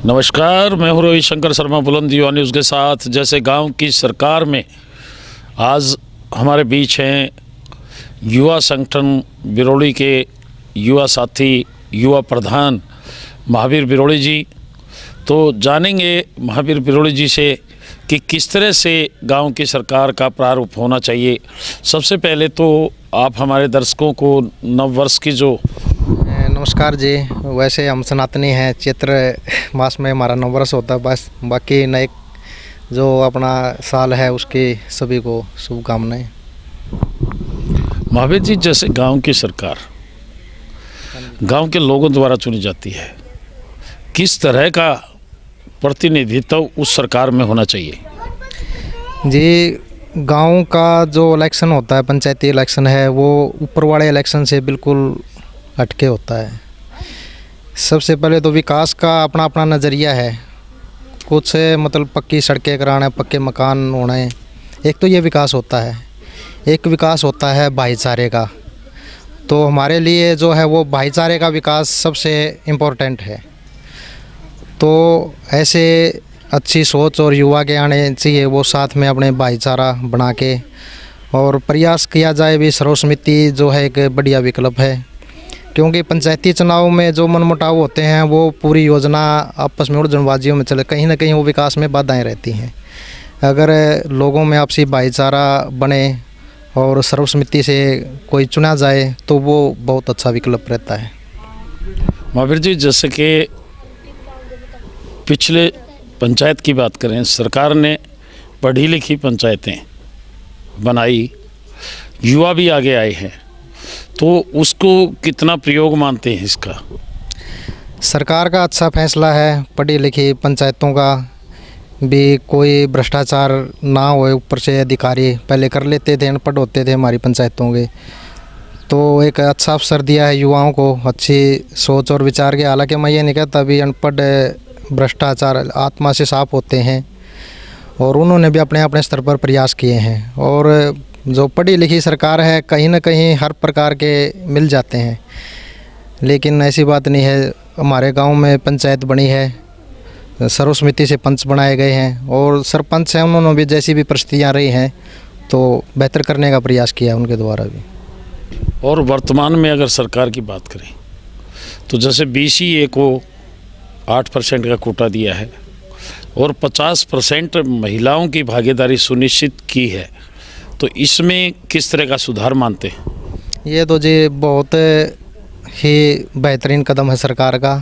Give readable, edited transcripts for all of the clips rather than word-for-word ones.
नमस्कार, मैं हूँ रोहित शंकर शर्मा बुलंद युवा न्यूज़ के साथ। जैसे गांव की सरकार में आज हमारे बीच हैं युवा संगठन बिरोड़ी के युवा साथी, युवा प्रधान महावीर बिरोड़ी जी। तो जानेंगे महावीर बिरोड़ी जी से कि किस तरह से गांव की सरकार का प्रारूप होना चाहिए। सबसे पहले तो आप हमारे दर्शकों को नववर्ष की जो नमस्कार जी। वैसे हम सनातनी हैं, चैत्र मास में हमारा नववर्ष होता है। बस बाकी नए जो अपना साल है उसकी सभी को शुभकामनाएं। महावीर जी, जैसे गांव की सरकार गांव के लोगों द्वारा चुनी जाती है, किस तरह का प्रतिनिधित्व उस सरकार में होना चाहिए? जी, गांव का जो इलेक्शन होता है, पंचायती इलेक्शन है, वो ऊपर वाले इलेक्शन से बिल्कुल हटके होता है। सबसे पहले तो विकास का अपना अपना नज़रिया है। कुछ मतलब पक्की सड़कें कराना, पक्के मकान होना है, एक तो ये विकास होता है। एक विकास होता है भाईचारे का। तो हमारे लिए जो है वो भाईचारे का विकास सबसे इम्पोर्टेंट है। तो ऐसे अच्छी सोच और युवा के आने चाहिए, वो साथ में अपने भाईचारा बना के और प्रयास किया जाए भी। सर्व समिति जो है एक बढ़िया विकल्प है, क्योंकि पंचायती चुनाव में जो मनमुटाव होते हैं वो पूरी योजना आपस में उलझनबाजियों में चले, कहीं ना कहीं वो विकास में बाधाएं रहती हैं। अगर लोगों में आपसी भाईचारा बने और सर्वसम्मति से कोई चुना जाए तो वो बहुत अच्छा विकल्प रहता है। महावीर जी, जैसे कि पिछले पंचायत की बात करें, सरकार ने पढ़ी लिखी पंचायतें बनाई, युवा भी आगे आए हैं, तो उसको कितना प्रयोग मानते हैं इसका? सरकार का अच्छा फैसला है। पढ़ी लिखी पंचायतों का भी कोई भ्रष्टाचार ना हो, ऊपर से अधिकारी पहले कर लेते थे, अनपढ़ होते थे हमारी पंचायतों के, तो एक अच्छा अवसर दिया है युवाओं को अच्छी सोच और विचार के। हालांकि मैं ये नहीं कहता अभी अनपढ़ भ्रष्टाचार आत्मा से साफ होते हैं, और उन्होंने भी अपने अपने स्तर पर प्रयास किए हैं। और जो पढ़ी लिखी सरकार है, कहीं ना कहीं हर प्रकार के मिल जाते हैं, लेकिन ऐसी बात नहीं है। हमारे गांव में पंचायत बनी है, सर्वसमिति से पंच बनाए गए हैं, और सरपंच हैं, उन्होंने भी जैसी भी परिस्थितियाँ रही हैं तो बेहतर करने का प्रयास किया है उनके द्वारा भी। और वर्तमान में अगर सरकार की बात करें तो जैसे BCA को 8% का कोटा दिया है और 50% महिलाओं की भागीदारी सुनिश्चित की है, तो इसमें किस तरह का सुधार मानते हैं? ये तो जी बहुत ही बेहतरीन कदम है सरकार का।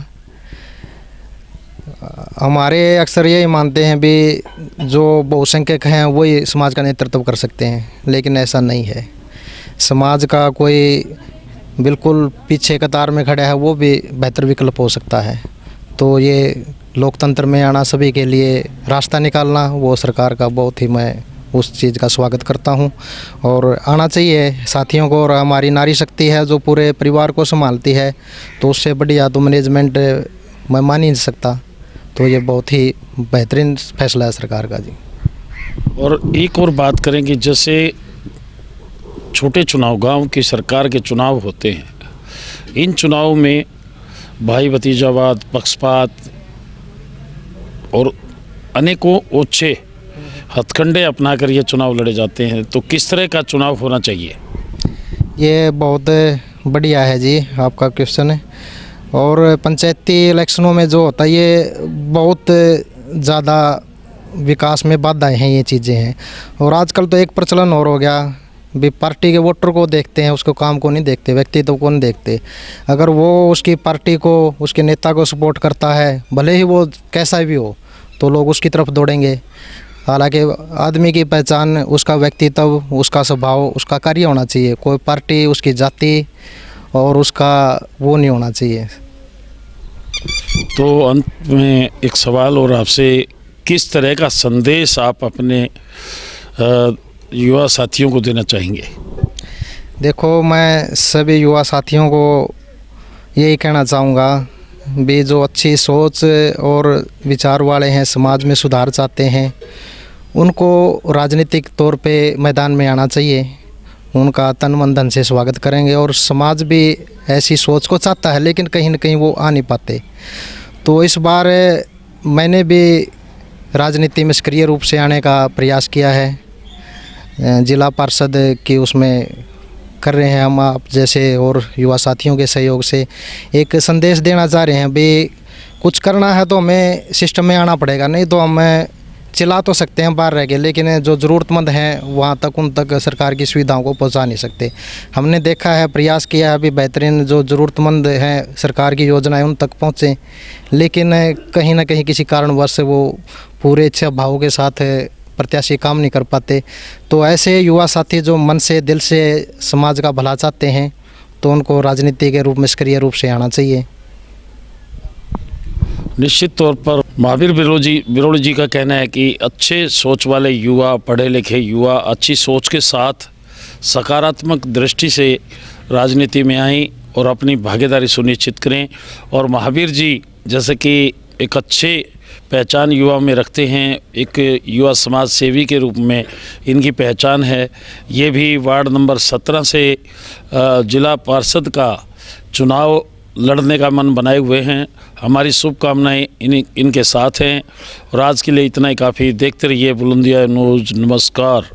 हमारे अक्सर यही मानते हैं भी जो बहुसंख्यक हैं वही समाज का नेतृत्व कर सकते हैं, लेकिन ऐसा नहीं है। समाज का कोई बिल्कुल पीछे कतार में खड़ा है, वो भी बेहतर विकल्प हो सकता है। तो ये लोकतंत्र में आना, सभी के लिए रास्ता निकालना, वो सरकार का बहुत ही, मैं उस चीज़ का स्वागत करता हूं। और आना चाहिए साथियों को। और हमारी नारी शक्ति है जो पूरे परिवार को संभालती है, तो उससे बढ़िया तो मैनेजमेंट मैं मान ही नहीं सकता। तो ये बहुत ही बेहतरीन फैसला है सरकार का जी। और एक और बात करेंगे, जैसे छोटे चुनाव, गांव की सरकार के चुनाव होते हैं, इन चुनाव में भाई भतीजावाद, पक्षपात और अनेकों ओछे हथकंडे अपनाकर ये चुनाव लड़े जाते हैं, तो किस तरह का चुनाव होना चाहिए? ये बहुत बढ़िया है जी आपका क्वेश्चन है। और पंचायती इलेक्शनों में जो होता है ये बहुत ज़्यादा विकास में बाधाएं हैं, ये चीज़ें हैं। और आजकल तो एक प्रचलन और हो गया भी, पार्टी के वोटर को देखते हैं, उसको काम को नहीं देखते, व्यक्तित्व को नहीं देखते। अगर वो उसकी पार्टी को, उसके नेता को सपोर्ट करता है, भले ही वो कैसा भी हो, तो लोग उसकी तरफ दौड़ेंगे। हालांकि आदमी की पहचान उसका व्यक्तित्व, उसका स्वभाव, उसका कार्य होना चाहिए। कोई पार्टी, उसकी जाति और उसका वो नहीं होना चाहिए। तो अंत में एक सवाल और आपसे, किस तरह का संदेश आप अपने युवा साथियों को देना चाहेंगे? देखो, मैं सभी युवा साथियों को यही कहना चाहूँगा भी, जो अच्छी सोच और विचार वाले हैं, समाज में सुधार चाहते हैं, उनको राजनीतिक तौर पे मैदान में आना चाहिए। उनका तन मन धन से स्वागत करेंगे। और समाज भी ऐसी सोच को चाहता है, लेकिन कहीं ना कहीं वो आ नहीं पाते। तो इस बार मैंने भी राजनीति में सक्रिय रूप से आने का प्रयास किया है। जिला पार्षद की उसमें कर रहे हैं हम आप जैसे और युवा साथियों के सहयोग से। एक संदेश देना चाह रहे हैं भी कुछ करना है तो हमें सिस्टम में आना पड़ेगा, नहीं तो हम चिल्ला तो सकते हैं बाहर रह के, लेकिन जो ज़रूरतमंद हैं वहाँ तक उन तक सरकार की सुविधाओं को पहुँचा नहीं सकते। हमने देखा है, प्रयास किया है अभी बेहतरीन जो ज़रूरतमंद हैं सरकार की योजनाएं उन तक पहुँचें, लेकिन कहीं ना कहीं किसी कारणवश वो पूरे इच्छा भाव के साथ प्रत्याशी काम नहीं कर पाते। तो ऐसे युवा साथी जो मन से दिल से समाज का भला चाहते हैं तो उनको राजनीति के रूप में सक्रिय रूप से आना चाहिए। निश्चित तौर पर महावीर बिरोड़ी जी का कहना है कि अच्छे सोच वाले युवा, पढ़े लिखे युवा अच्छी सोच के साथ सकारात्मक दृष्टि से राजनीति में आएं और अपनी भागीदारी सुनिश्चित करें। और महावीर जी जैसे कि एक अच्छे पहचान युवा में रखते हैं, एक युवा समाज सेवी के रूप में इनकी पहचान है। ये भी वार्ड नंबर 17 से जिला पार्षद का चुनाव लड़ने का मन बनाए हुए हैं। हमारी शुभकामनाएं इनके साथ हैं और आज के लिए इतना ही काफ़ी। देखते रहिए बुलंदिया न्यूज़। नमस्कार।